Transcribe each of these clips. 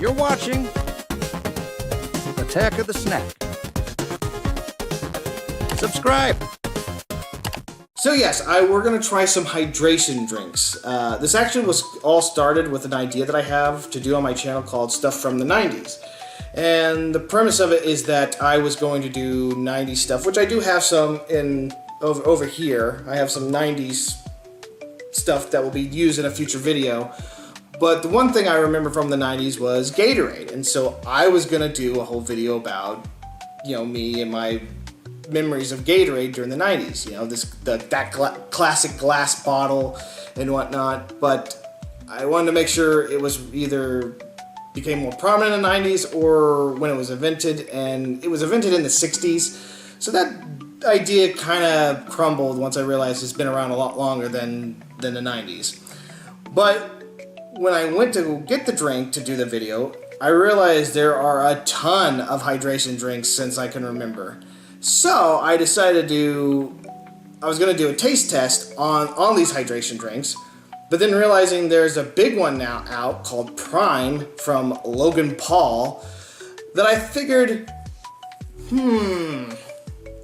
You're watching Attack of the Snack. Subscribe. So yes, we're going to try some hydration drinks. This actually was all started with an idea that I have to do on my channel called Stuff from the 90s. And the premise of it is that I was going to do 90s stuff, which I do have some over here. I have some 90s stuff that will be used in a future video. But the one thing I remember from the 90s was Gatorade. And so I was going to do a whole video about, me and my memories of Gatorade during the 90s. That classic glass bottle and whatnot. But I wanted to make sure it was either became more prominent in the 90s or when it was invented. And it was invented in the 60s. So that idea kind of crumbled once I realized it's been around a lot longer than the 90s. But when I went to get the drink to do the video, I realized there are a ton of hydration drinks since I can remember. So I decided I was going to do a taste test on these hydration drinks, but then realizing there's a big one now out called Prime from Logan Paul that I figured,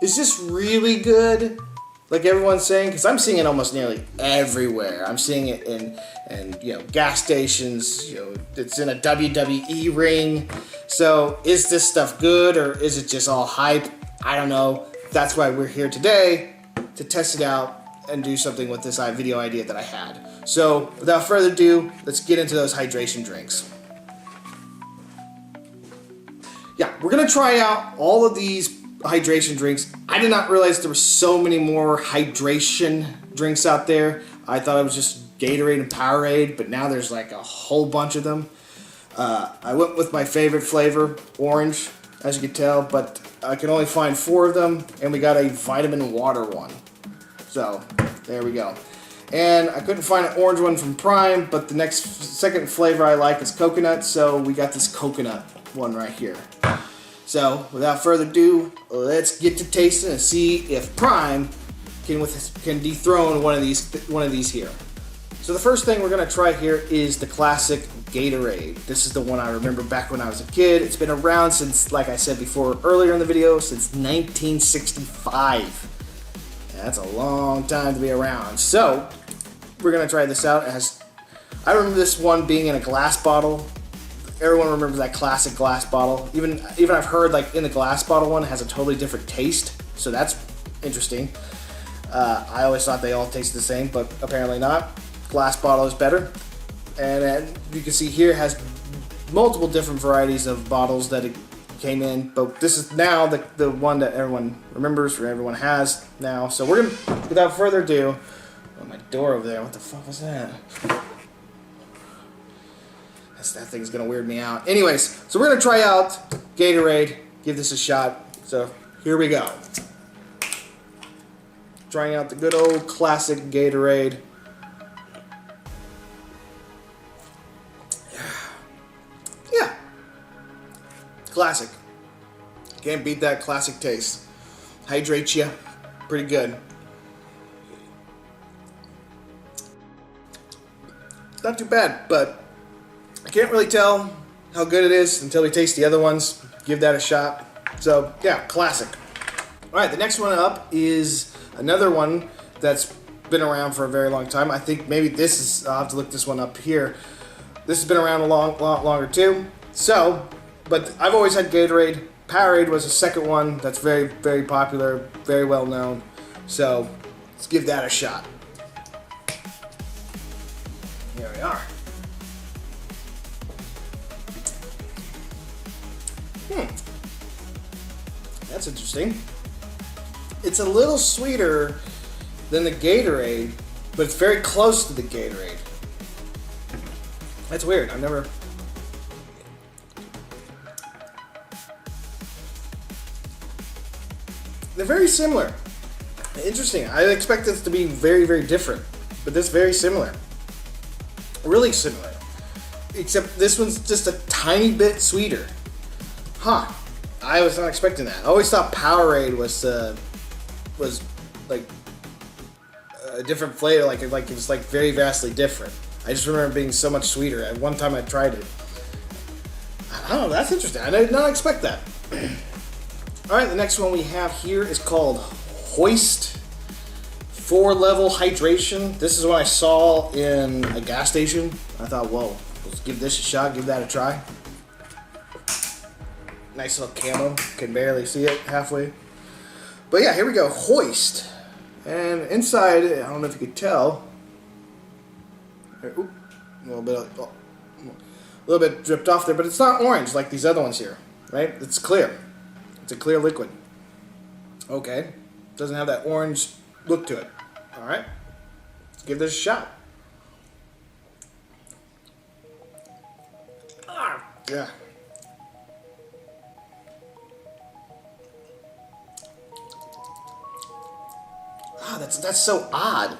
is this really good? Like everyone's saying, because I'm seeing it almost nearly everywhere. I'm seeing it in gas stations. It's in a WWE ring. So is this stuff good or is it just all hype? I don't know. That's why we're here today to test it out and do something with this video idea that I had. So without further ado, let's get into those hydration drinks. Yeah, we're gonna try out all of these hydration drinks. I did not realize there were so many more hydration drinks out there. I thought it was just Gatorade and Powerade, but now there's like a whole bunch of them. I went with my favorite flavor, orange, as you can tell, but I can only find 4 of them, and we got a vitamin water one. So, there we go. And I couldn't find an orange one from Prime, but the second flavor I like is coconut, so we got this coconut one right here. So, without further ado, let's get to tasting and see if Prime can dethrone one of these here. So the first thing we're going to try here is the classic Gatorade. This is the one I remember back when I was a kid. It's been around since, like I said before earlier in the video, since 1965. Yeah, that's a long time to be around. So, we're going to try this out. I remember this one being in a glass bottle. Everyone remembers that classic glass bottle. Even I've heard like in the glass bottle one has a totally different taste, so that's interesting. I always thought they all tasted the same, but apparently not. Glass bottle is better. And you can see here it has multiple different varieties of bottles that it came in, but this is now the one that everyone remembers or everyone has now. So we're gonna, without further ado, oh, my door over there. What the fuck was that? That thing's gonna weird me out. Anyways, so we're gonna try out Gatorade, give this a shot. So here we go. Trying out the good old classic Gatorade. Yeah, classic. Can't beat that classic taste. Hydrates you, pretty good. Not too bad, but I can't really tell how good it is until we taste the other ones. Give that a shot. So, yeah, classic. Alright, the next one up is another one that's been around for a very long time. I think maybe this is, I'll have to look this one up here. This has been around a lot longer too. So, but I've always had Gatorade. Powerade was the second one that's very, very popular, very well known. So, let's give that a shot. Here we are. That's interesting. It's a little sweeter than the Gatorade, but it's very close to the Gatorade. That's weird. I've never... They're very similar. Interesting. I expect this to be very, very different, but this is very similar. Really similar. Except this one's just a tiny bit sweeter. Huh. I was not expecting that. I always thought Powerade was like a different flavor, like it was like very vastly different. I just remember it being so much sweeter. At one time I tried it. Oh, that's interesting. I did not expect that. Alright, the next one we have here is called Hoist 4-level hydration. This is what I saw in a gas station. I thought, whoa, let's give this a shot, give that a try. Nice little camo. Can barely see it halfway. But yeah, here we go. Hoist. And inside, I don't know if you could tell. Oop, a little bit dripped off there, but it's not orange like these other ones here, right? It's clear. It's a clear liquid. Okay. Doesn't have that orange look to it. All right. Let's give this a shot. Yeah. That's so odd.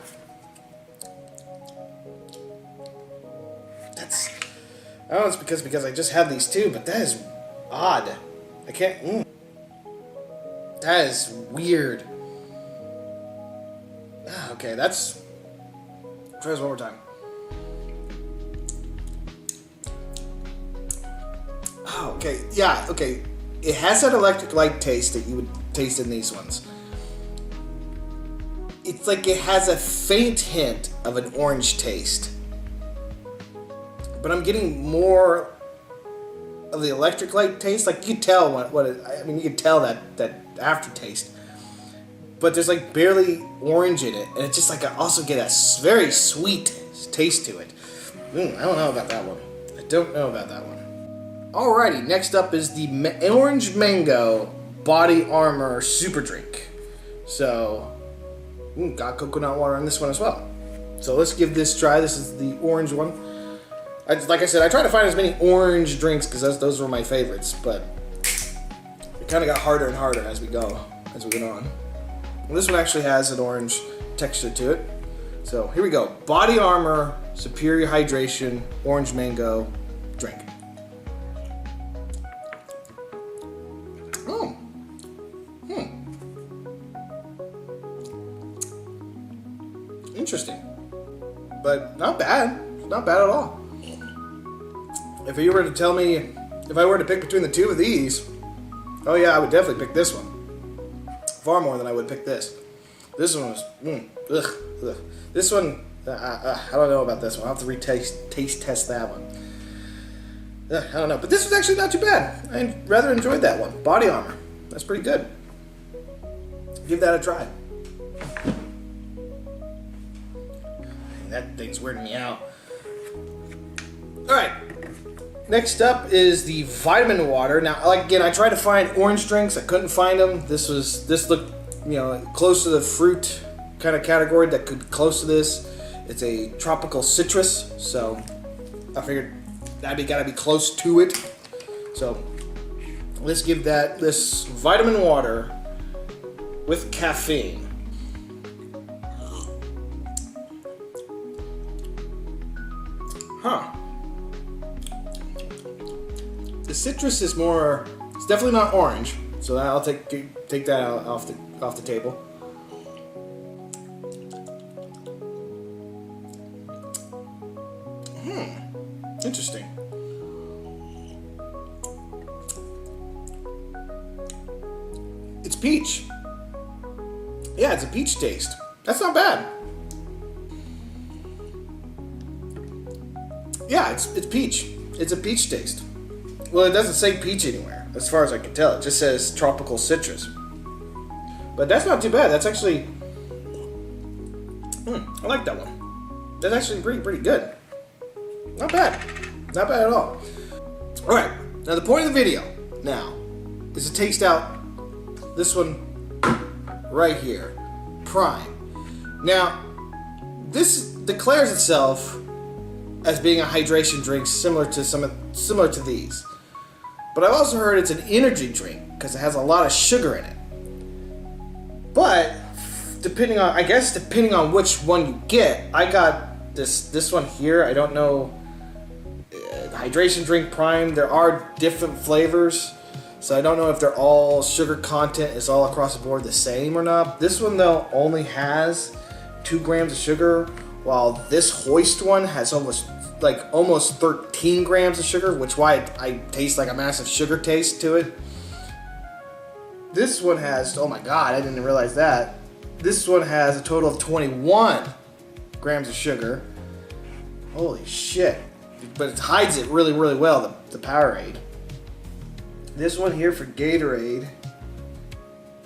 I don't know if it's because I just had these two, but that is odd. I can't. That is weird. Okay, that's. Try this one more time. Oh, okay. Yeah, okay. It has that electric light taste that you would taste in these ones. It's like it has a faint hint of an orange taste. But I'm getting more of the electric light taste. Like you can tell you can tell that aftertaste. But there's like barely orange in it, and it's just like I also get a very sweet taste to it. I don't know about that one. I don't know about that one. Alrighty, next up is the Orange Mango Bodyarmor Super Drink. So, got coconut water on this one as well. So let's give this a try. This is the orange one. Like I said, I try to find as many orange drinks because those were my favorites, but it kind of got harder and harder as we went on. Well, this one actually has an orange texture to it. So here we go. Bodyarmor Superior Hydration Orange Mango Drink. Interesting. But not bad. Not bad at all. If you were to tell me, if I were to pick between the two of these, oh yeah, I would definitely pick this one. Far more than I would pick this. This one was, ugh. This one, I don't know about this one. I'll have to taste test that one. I don't know, but this was actually not too bad. I rather enjoyed that one. Bodyarmor. That's pretty good. Give that a try. That thing's weirding me out. Alright. Next up is the vitamin water. Now, again, I tried to find orange drinks. I couldn't find them. This looked, close to the fruit kind of category that could close to this. It's a tropical citrus, so I figured that'd gotta be close to it. So let's give this vitamin water with caffeine. Huh. The citrus is more. It's definitely not orange, so I'll take that out off the table. Interesting. It's peach. Yeah, it's a peach taste. That's not bad. Yeah, it's peach. It's a peach taste. Well, it doesn't say peach anywhere, as far as I can tell. It just says tropical citrus. But that's not too bad. That's actually... I like that one. That's actually pretty good. Not bad. Not bad at all. Alright, now the point of the video now is to taste out this one right here. Prime. Now, this declares itself as being a hydration drink similar to these. But I've also heard it's an energy drink because it has a lot of sugar in it. But depending on which one you get, I got this one here. I don't know. Hydration drink Prime. There are different flavors, so I don't know if they're all sugar content is all across the board the same or not. This one though only has 2 grams of sugar, while this Hoist one has almost like almost 13 grams of sugar, which why I taste like a massive sugar taste to it. This one has, oh my god, I didn't realize that. This one has a total of 21 grams of sugar. Holy shit. But it hides it really, really well, the Powerade. This one here for Gatorade,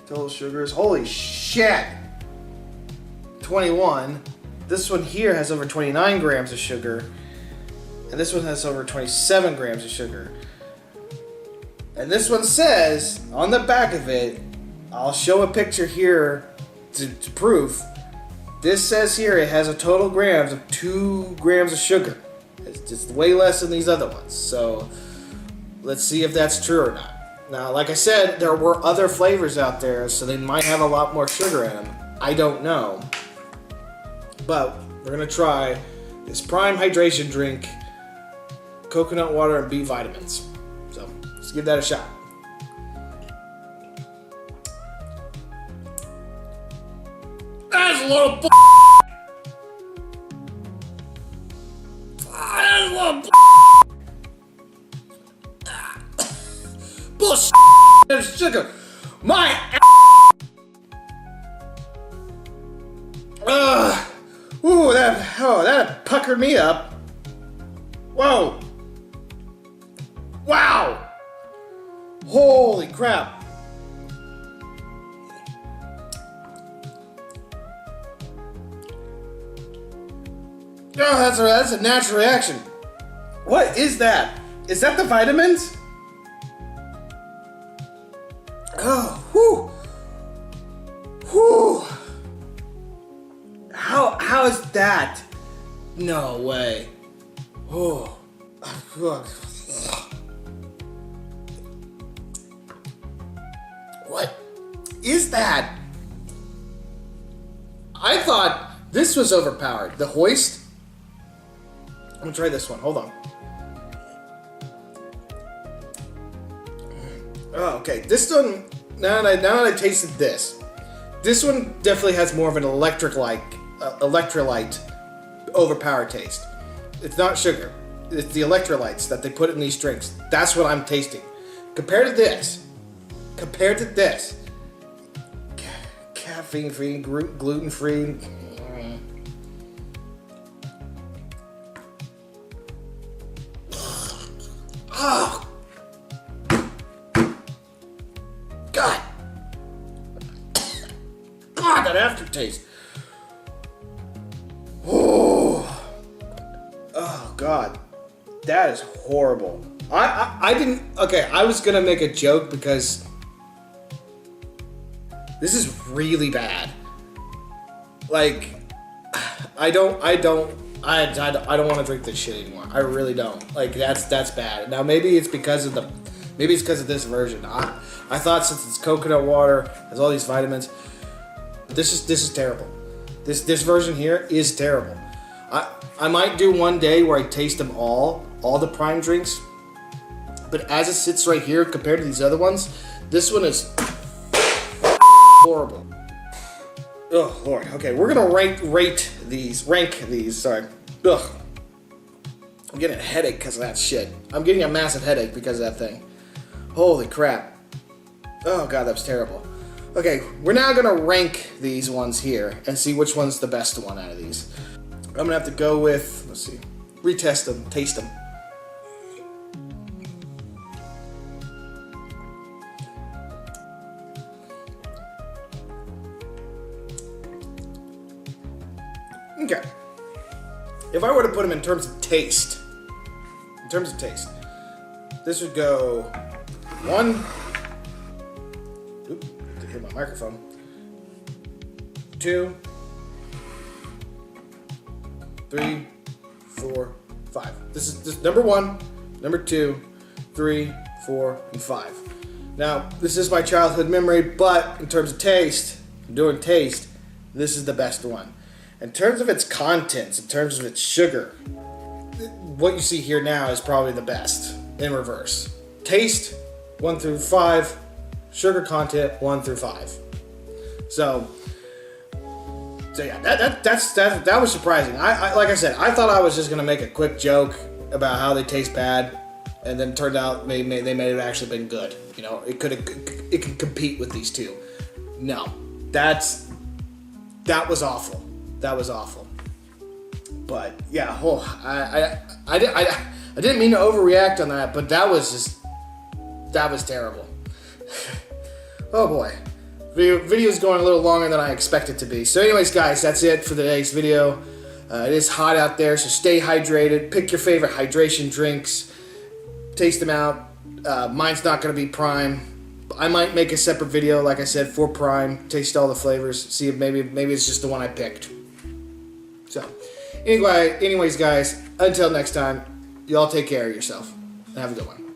total sugars, holy shit, 21. This one here has over 29 grams of sugar, and this one has over 27 grams of sugar. And this one says, on the back of it, I'll show a picture here to prove, this says here it has a total grams of 2 grams of sugar. It's just way less than these other ones. So let's see if that's true or not. Now, like I said, there were other flavors out there, so they might have a lot more sugar in them. I don't know. But we're gonna try this Prime Hydration Drink, coconut water and B vitamins. So let's give that a shot. That's a little b****. That's a little b****. Bullshit. There's sugar. My ooh, that puckered me up. Whoa. Wow. Holy crap. Oh, that's a natural reaction. What is that? Is that the vitamins? Oh, whew. Whew. How is that? No way. Oh. What is that? I thought this was overpowered. The Hoist? I'm gonna try this one. Hold on. Oh, okay. This one, now that I tasted this one definitely has more of an electrolyte overpowered taste. It's not sugar. It's the electrolytes that they put in these drinks. That's what I'm tasting. Compared to this, caffeine-free, gluten-free. Oh. God, that aftertaste. Oh God, that is horrible. I didn't. Okay, I was gonna make a joke because this is really bad. Like, I don't want to drink this shit anymore. I really don't. Like, that's bad. Now maybe it's because of this version. I thought since it's coconut water, has all these vitamins, this is terrible. This version here is terrible. I might do one day where I taste them all the Prime drinks, but as it sits right here compared to these other ones, this one is horrible. Oh Lord. Okay, we're gonna rank these. Sorry. Ugh. I'm getting a headache because of that shit. I'm getting a massive headache because of that thing. Holy crap. Oh God, that was terrible. Okay, we're now gonna rank these ones here and see which one's the best one out of these. I'm gonna have to go with, let's see, retest them, taste them. Okay. If I were to put them in terms of taste, this would go 1. Oops, I hit my microphone. 2, 3, 4, 5. This is number 1, number 2, 3, 4, and 5. Now, this is my childhood memory, but in terms of taste, this is the best one. In terms of its contents, in terms of its sugar, what you see here now is probably the best in reverse. Taste, 1 through 5. Sugar content, 1 through 5. So, So yeah, that was surprising. I like I said, I thought I was just gonna make a quick joke about how they taste bad, and then it turned out they may have actually been good. You know, it can compete with these two. No, that was awful. That was awful. But yeah, I didn't mean to overreact on that, but that was terrible. Oh boy. Video's going a little longer than I expected to be. So anyways, guys, that's it for today's video. It is hot out there, so stay hydrated. Pick your favorite hydration drinks. Taste them out. Mine's not going to be Prime. I might make a separate video, like I said, for Prime. Taste all the flavors. See if maybe it's just the one I picked. So, anyways, guys, until next time, y'all take care of yourself. Have a good one.